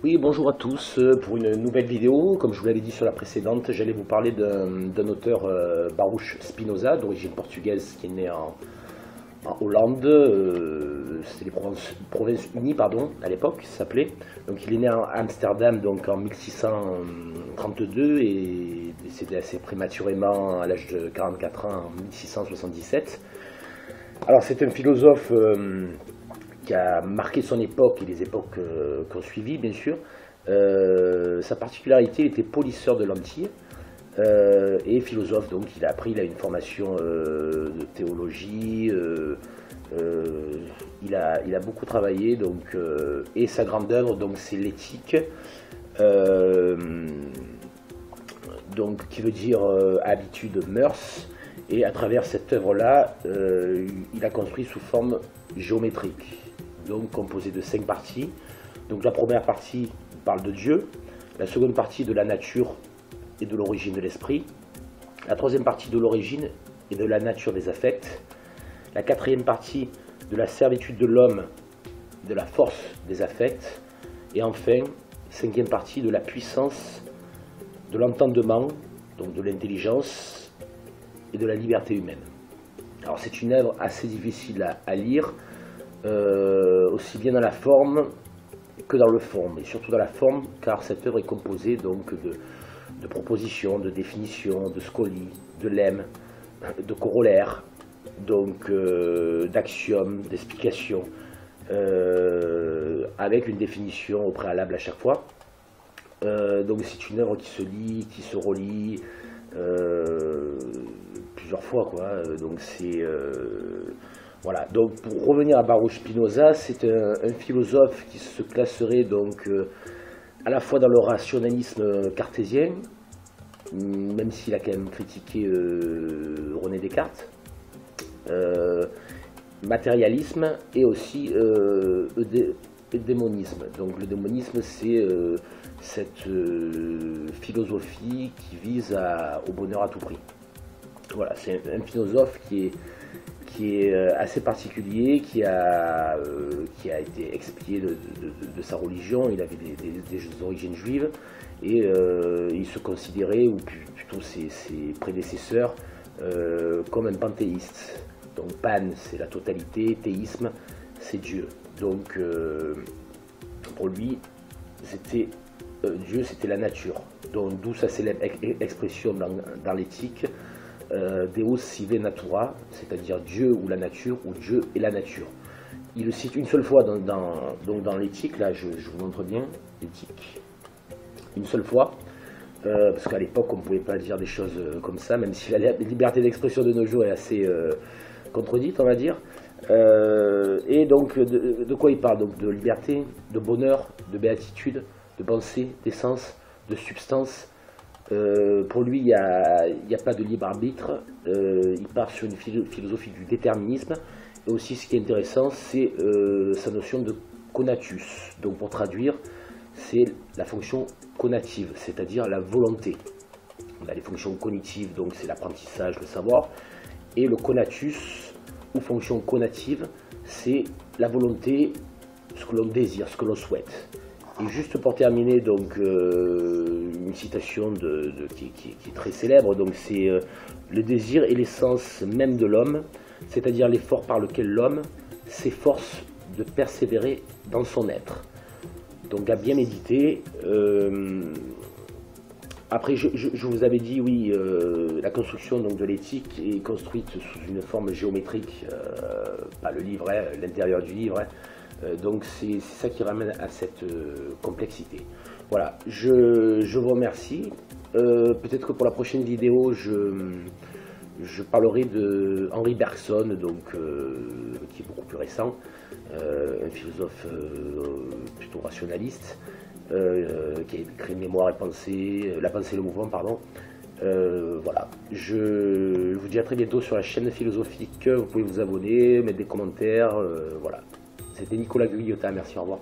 Oui, bonjour à tous pour une nouvelle vidéo. Comme je vous l'avais dit sur la précédente, j'allais vous parler d'un auteur, Baruch Spinoza, d'origine portugaise, qui est né en Hollande. C'était les Provinces-Unies, pardon, à l'époque, ça s'appelait. Donc il est né à Amsterdam donc, en 1632 et décédé assez prématurément à l'âge de 44 ans en 1677. Alors c'est un philosophe qui a marqué son époque et les époques qui ont suivi, bien sûr. Sa particularité, il était polisseur de lentilles et philosophe, donc il a une formation de théologie, il a beaucoup travaillé, donc, et sa grande œuvre, donc c'est l'éthique, donc qui veut dire habitude, mœurs, et à travers cette œuvre-là, il a construit sous forme géométrique, donc composée de 5 parties. Donc la première partie parle de Dieu, la seconde partie de la nature et de l'origine de l'esprit, la troisième partie de l'origine et de la nature des affects, la quatrième partie de la servitude de l'homme, de la force des affects, et enfin, cinquième partie de la puissance de l'entendement, donc de l'intelligence et de la liberté humaine. Alors c'est une œuvre assez difficile à lire, aussi bien dans la forme que dans le fond, mais surtout dans la forme, car cette œuvre est composée donc de propositions, de définitions, de scolies, de lemmes, de corollaires, donc d'axiomes, d'explications, avec une définition au préalable à chaque fois. Donc c'est une œuvre qui se lit, qui se relit plusieurs fois, quoi. Donc c'est voilà. Donc pour revenir à Baruch Spinoza, c'est un philosophe qui se classerait donc à la fois dans le rationalisme cartésien, même s'il a quand même critiqué René Descartes, matérialisme et aussi démonisme. Donc le démonisme, c'est cette philosophie qui vise au bonheur à tout prix. Voilà, c'est un philosophe qui est assez particulier, qui a été expié de sa religion. Il avait des origines juives et il se considérait, ou plutôt ses prédécesseurs, comme un panthéiste. Donc pan, c'est la totalité, théisme, c'est Dieu. Donc pour lui, Dieu, c'était la nature. Donc d'où sa célèbre expression dans l'éthique, Deus sive natura, c'est-à-dire Dieu ou la nature, ou Dieu et la nature. Il le cite une seule fois dans l'éthique, là je vous montre bien, l'éthique, une seule fois, parce qu'à l'époque on ne pouvait pas dire des choses comme ça, même si la liberté d'expression de nos jours est assez contredite, on va dire. Et donc de quoi il parle? Donc de liberté, de bonheur, de béatitude, de pensée, d'essence, de substance. Pour lui, il n'y a pas de libre arbitre. Il part sur une philosophie du déterminisme. Et aussi, ce qui est intéressant, c'est sa notion de conatus. Donc, pour traduire, c'est la fonction conative, c'est-à-dire la volonté. On a les fonctions cognitives, donc c'est l'apprentissage, le savoir. Et le conatus, ou fonction conative, c'est la volonté, ce que l'on désire, ce que l'on souhaite. Et juste pour terminer, donc une citation qui est très célèbre, donc c'est le désir est l'essence même de l'homme, c'est-à-dire l'effort par lequel l'homme s'efforce de persévérer dans son être. Donc à bien méditer. Après, je vous avais dit, oui, la construction donc, de l'éthique est construite sous une forme géométrique, pas le livre, hein, l'intérieur du livre. Hein. Donc c'est ça qui ramène à cette complexité. Voilà, je vous remercie. Peut-être que pour la prochaine vidéo, je parlerai de Henri Bergson, donc, qui est beaucoup plus récent, un philosophe plutôt rationaliste, qui a écrit Mémoire et pensée, La pensée et le mouvement, pardon. Voilà, je vous dis à très bientôt sur la chaîne philosophique. Vous pouvez vous abonner, mettre des commentaires, voilà. C'était Nicolas Guillota, merci, au revoir.